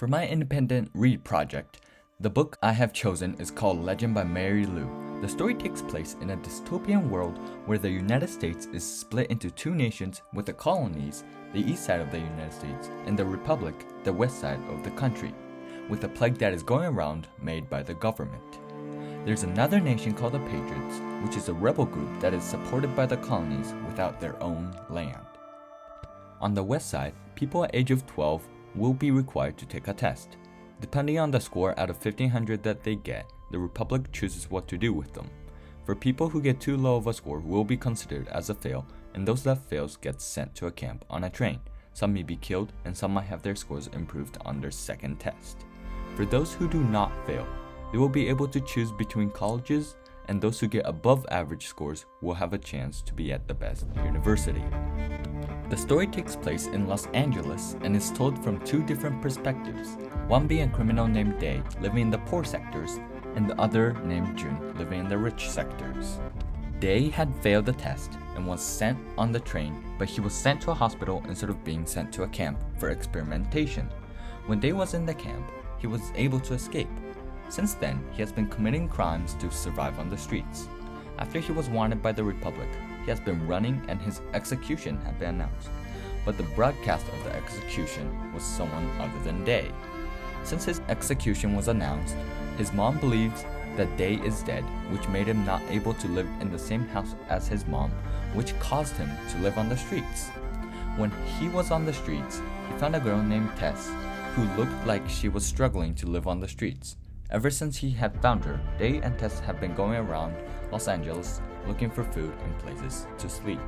For my independent read project, the book I have chosen is called Legend by Mary Lou. The story takes place in a dystopian world where the United States is split into two nations with the colonies, the east side of the United States, and the Republic, the west side of the country, with a plague that is going around made by the government. There's another nation called the Patriots, which is a rebel group that is supported by the colonies without their own land. On the west side, people at age of 12 will be required to take a test. Depending on the score out of 1500 that they get, the Republic chooses what to do with them. For people who get too low of a score will be considered as a fail, and those that fails get sent to a camp on a train. Some may be killed, and some might have their scores improved on their second test. For those who do not fail, they will be able to choose between colleges, and those who get above average scores will have a chance to be at the best university. The story takes place in Los Angeles and is told from two different perspectives, one being a criminal named Day living in the poor sectors, and the other named June living in the rich sectors. Day had failed the test and was sent on the train, but he was sent to a hospital instead of being sent to a camp for experimentation. When Day was in the camp, he was able to escape. Since then, he has been committing crimes to survive on the streets. After he was wanted by the Republic, he has been running and his execution had been announced. But the broadcast of the execution was someone other than Day. Since his execution was announced, his mom believes that Day is dead, which made him not able to live in the same house as his mom, which caused him to live on the streets. When he was on the streets, he found a girl named Tess, who looked like she was struggling to live on the streets. Ever since he had found her, Day and Tess have been going around Los Angeles looking for food and places to sleep.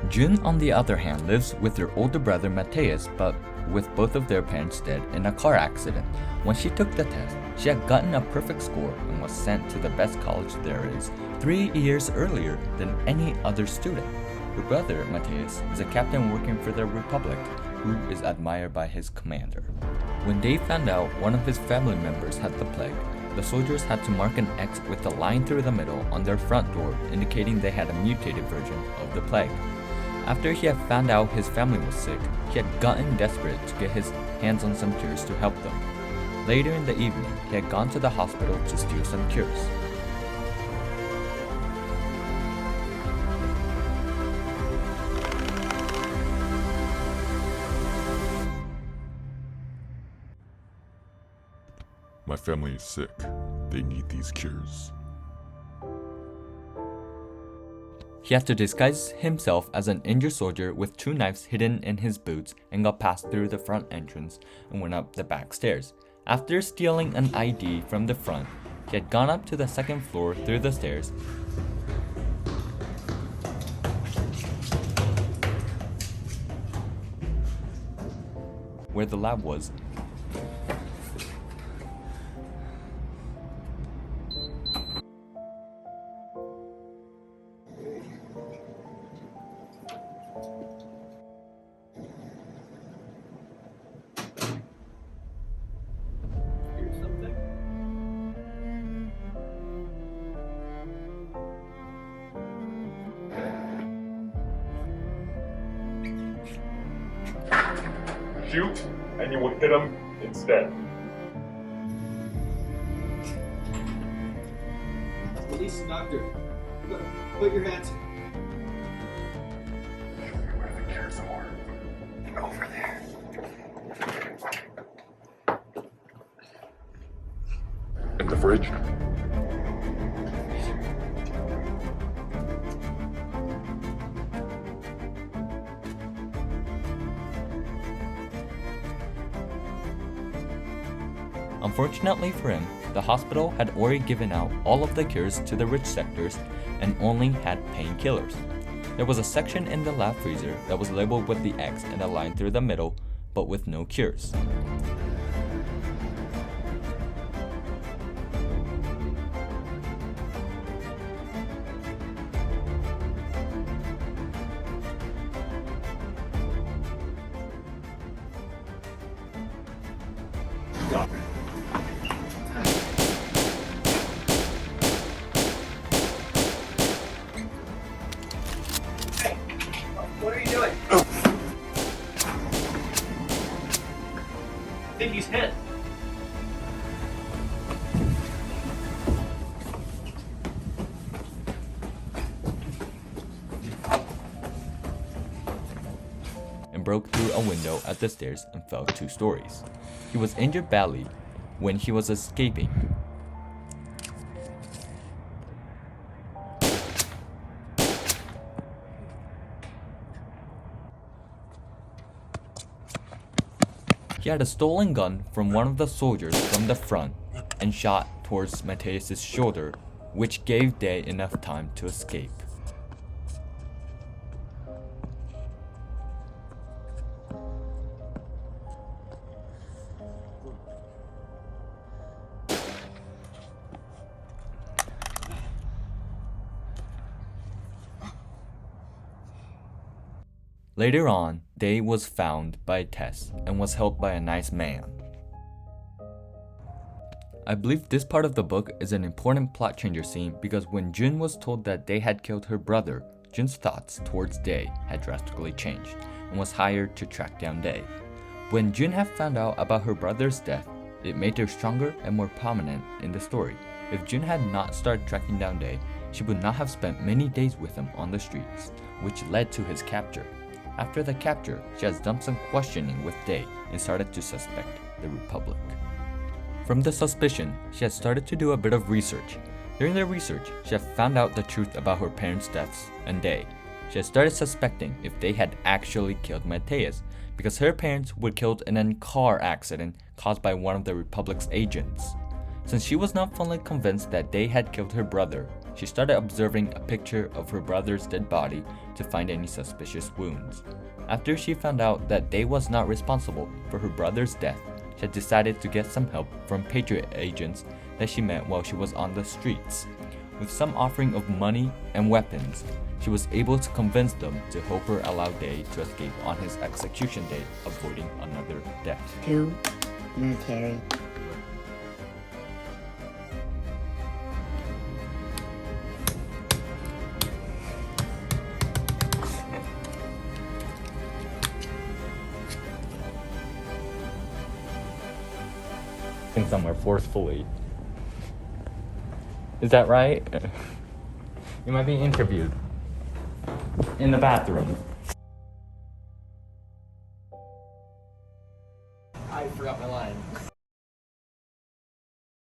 June, on the other hand, lives with her older brother Mateus, but with both of their parents dead in a car accident. When she took the test, she had gotten a perfect score and was sent to the best college there is 3 years earlier than any other student. Her brother Mateus is a captain working for the Republic, who is admired by his commander. When Dave found out one of his family members had the plague, the soldiers had to mark an X with a line through the middle on their front door, indicating they had a mutated version of the plague. After he had found out his family was sick, he had gotten desperate to get his hands on some cures to help them. Later in the evening, he had gone to the hospital to steal some cures. My family is sick. They need these cures. He had to disguise himself as an injured soldier with 2 knives hidden in his boots and got passed through the front entrance and went up the back stairs. After stealing an ID from the front, he had gone up to the 2nd floor through the stairs where the lab was. Shoot, and you will hit him instead. Police and doctor, put your hands. Where the cures are. Over there. In the fridge? Unfortunately for him, the hospital had already given out all of the cures to the rich sectors and only had painkillers. There was a section in the lab freezer that was labeled with the X and a line through the middle, but with no cures. What are you doing? I think he's hit. And broke through a window at the stairs and fell 2 stories. He was injured badly when he was escaping. He had a stolen gun from one of the soldiers from the front and shot towards Mateus's shoulder, which gave Day enough time to escape. Later on, Day was found by Tess and was helped by a nice man. I believe this part of the book is an important plot changer scene because when Jun was told that Day had killed her brother, Jun's thoughts towards Day had drastically changed and was hired to track down Day. When Jun had found out about her brother's death, it made her stronger and more prominent in the story. If Jun had not started tracking down Day, she would not have spent many days with him on the streets, which led to his capture. After the capture, she has done some questioning with Day and started to suspect the Republic. From the suspicion, she has started to do a bit of research. During the research, she has found out the truth about her parents' deaths and Day. She has started suspecting if they had actually killed Mateus because her parents were killed in a car accident caused by one of the Republic's agents. Since she was not fully convinced that Day had killed her brother, she started observing a picture of her brother's dead body to find any suspicious wounds. After she found out that Day was not responsible for her brother's death, she had decided to get some help from Patriot agents that she met while she was on the streets. With some offering of money and weapons, she was able to convince them to help her allow Day to escape on his execution day, avoiding another death. 2 military. Somewhere forcefully. Is that right? You might be interviewed in the bathroom.